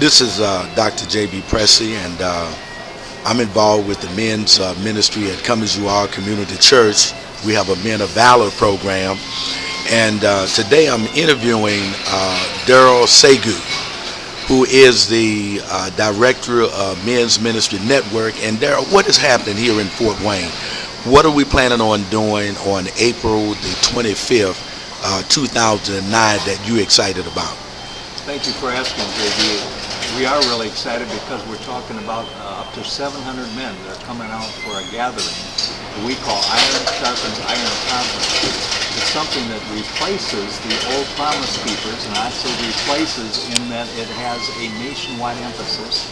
This is Dr. J.B. Pressey, and I'm involved with the men's ministry at Come As You Are Community Church. We have a Men of Valor program, and today I'm interviewing Darryl, who is the director of Men's Ministry Network. And Darryl, what is happening here in Fort Wayne? What are we planning on doing on April the 25th, 2009 that you're excited about? Thank you for asking, JB. We are really excited because we're talking about up to 700 men that are coming out for a gathering that we call Iron Sharpens Iron Conference. It's something that replaces the old Promise Keepers, and I say replaces in that it has a nationwide emphasis.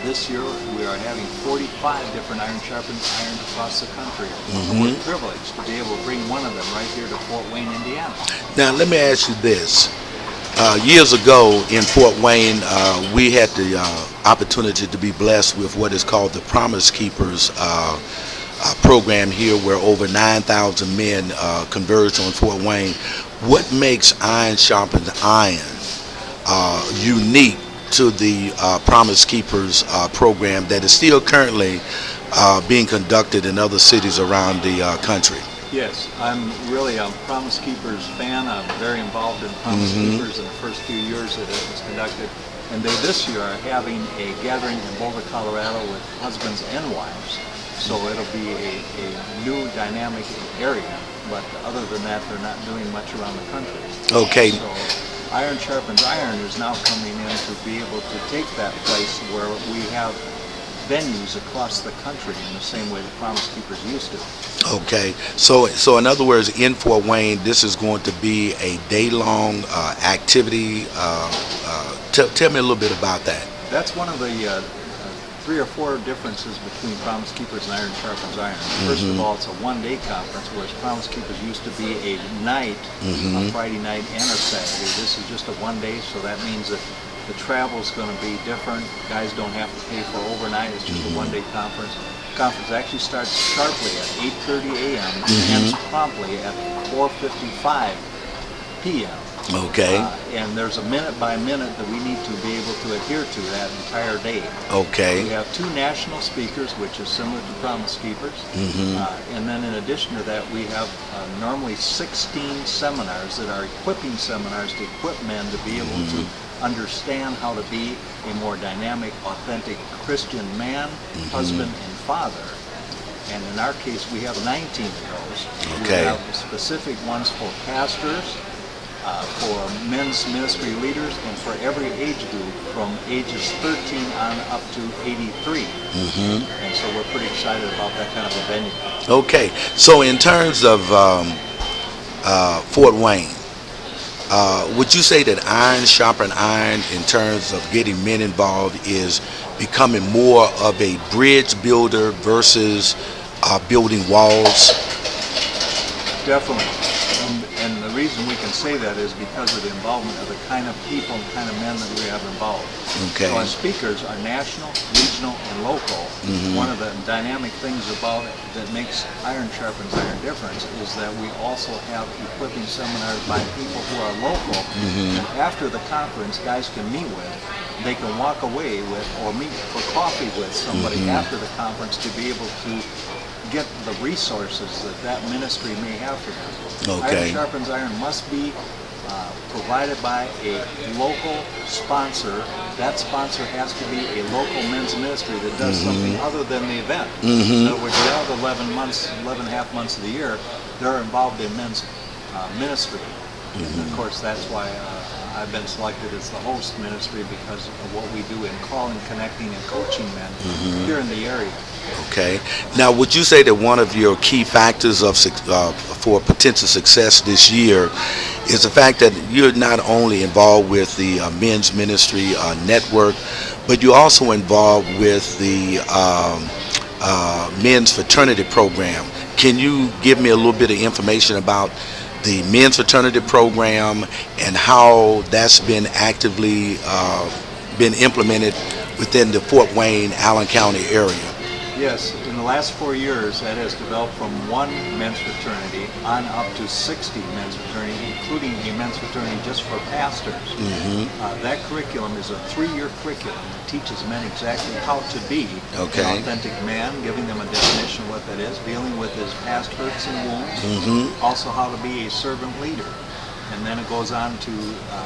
This year we are having 45 different Iron Sharpens Iron across the country. And we're privileged to be able to bring one of them right here to Fort Wayne, Indiana. Now let me ask you this. Years ago in Fort Wayne, we had the opportunity to be blessed with what is called the Promise Keepers program here, where over 9,000 men converged on Fort Wayne. What makes Iron Sharpens Iron unique to the Promise Keepers program that is still currently being conducted in other cities around the country? Yes, I'm really a Promise Keepers fan. I'm very involved in Promise Keepers in the first few years that it was conducted. And they this year are having a gathering in Boulder, Colorado with husbands and wives. So it'll be a new dynamic area. But other than that, they're not doing much around the country. Okay. So Iron Sharpens Iron is now coming in to be able to take that place where we have venues across the country in the same way the Promise Keepers used to. Okay, so in other words, in Fort Wayne, this is going to be a day-long activity. Tell me a little bit about that. That's one of the 3 or 4 differences between Promise Keepers and Iron Sharpens Iron. First of all, it's a one-day conference, whereas Promise Keepers used to be a night, a Friday night and a Saturday. This is just a one-day, so that means that the travel is going to be different. Guys don't have to pay for overnight. It's just a one-day conference. The conference actually starts sharply at 8:30 a.m. and ends promptly at 4:55 p.m. Okay. And there's a minute by minute that we need to be able to adhere to that entire day. Okay. We have 2 national speakers, which is similar to Promise Keepers. And then in addition to that, we have normally 16 seminars that are equipping seminars to equip men to be able to understand how to be a more dynamic, authentic Christian man, husband, and father. And in our case, we have 19 of those. Okay. We have specific ones for pastors, for men's ministry leaders, and for every age group from ages 13 on up to 83. And so we're pretty excited about that kind of a venue. Okay, so in terms of Fort Wayne, would you say that Iron Sharpen Iron, in terms of getting men involved, is becoming more of a bridge builder versus building walls? Definitely. And the reason we can say that is because of the involvement of the kind of people and kind of men that we have involved. Okay. So our speakers are national, regional, and local. One of the dynamic things about it that makes Iron Sharpens Iron difference is that we also have equipping seminars by people who are local. And after the conference, guys can meet with, they can walk away with, or meet for coffee with somebody after the conference to be able to get the resources that ministry may have for them. Okay. Iron Sharpens Iron must be provided by a local sponsor. That sponsor has to be a local men's ministry that does something other than the event. In other words, the other 11 and a half months of the year, they're involved in men's ministry. And of course, that's why I've been selected as the host ministry, because of what we do in calling, connecting, and coaching men here in the area. Okay. Now, would you say that one of your key factors of for potential success this year is the fact that you're not only involved with the men's ministry network, but you're also involved with the men's fraternity program? Can you give me a little bit of information about the men's fraternity program and how that's been actively been implemented within the Fort Wayne, Allen County area? Yes, in the last 4 years, that has developed from one men's fraternity on up to 60 men's fraternity, including a men's fraternity just for pastors. That curriculum is a 3-year curriculum that teaches men exactly how to be Okay. an authentic man, giving them a definition of what that is, dealing with his past hurts and wounds, also how to be a servant leader. And then it goes on to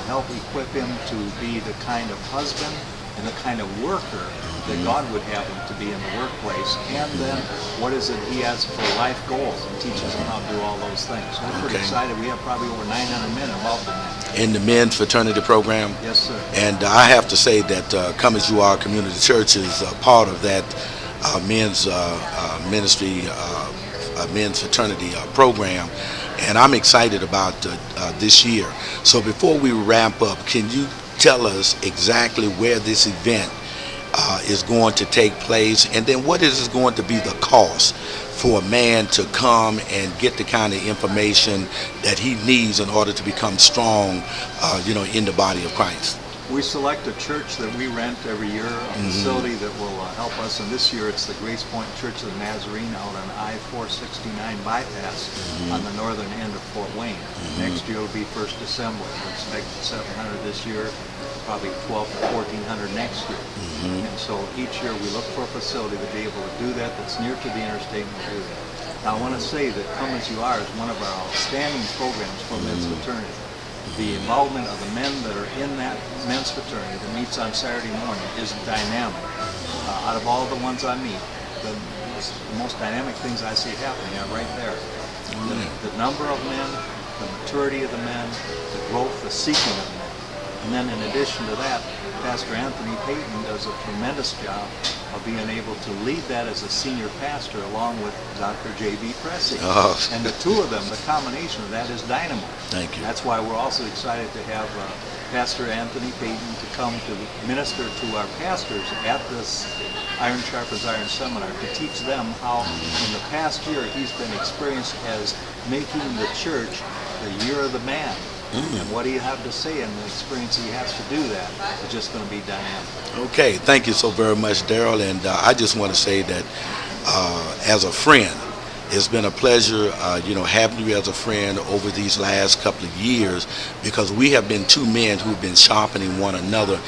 help equip him to be the kind of husband and the kind of worker that God would have him to be in the workplace. And then what is it he has for life goals, and teaches him how to do all those things. So we're pretty Okay. excited. We have probably over 900 men involved in that. In the men's fraternity program. Yes, sir. And I have to say that Come As You Are Community Church is part of that men's ministry, men's fraternity program. And I'm excited about this year. So before we ramp up, can you tell us exactly where this event is going to take place, and then what is going to be the cost for a man to come and get the kind of information that he needs in order to become strong, in the body of Christ? We select a church that we rent every year, a facility that will help us, and this year it's the Grace Point Church of the Nazarene out on I-469 bypass on the northern end of Fort Wayne. Next year will be First Assembly. We expect 700 this year, probably 12 to 1,400 next year. And so each year we look for a facility to be able to do that, that's near to the interstate, and we'll do that. Now I want to say that Come As You Are is one of our outstanding programs for men's fraternity. The involvement of the men that are in that men's fraternity that meets on Saturday morning is dynamic. Out of all the ones I meet, the most dynamic things I see happening are right there. The number of men, the maturity of the men, the growth, the seeking of men. And then in addition to that, Pastor Anthony Payton does a tremendous job of being able to lead that as a senior pastor along with Dr. J.B. Pressey. And the two of them, the combination of that is dynamo. Thank you. That's why we're also excited to have Pastor Anthony Payton to come to minister to our pastors at this Iron Sharpens Iron seminar to teach them how in the past year he's been experienced as making the church the year of the man. And what do you have to say, and the experience he has to do that is just going to be dynamic. Okay, thank you so very much, Darryl. And I just want to say that as a friend, it's been a pleasure, having you as a friend over these last couple of years, because we have been two men who've been sharpening one another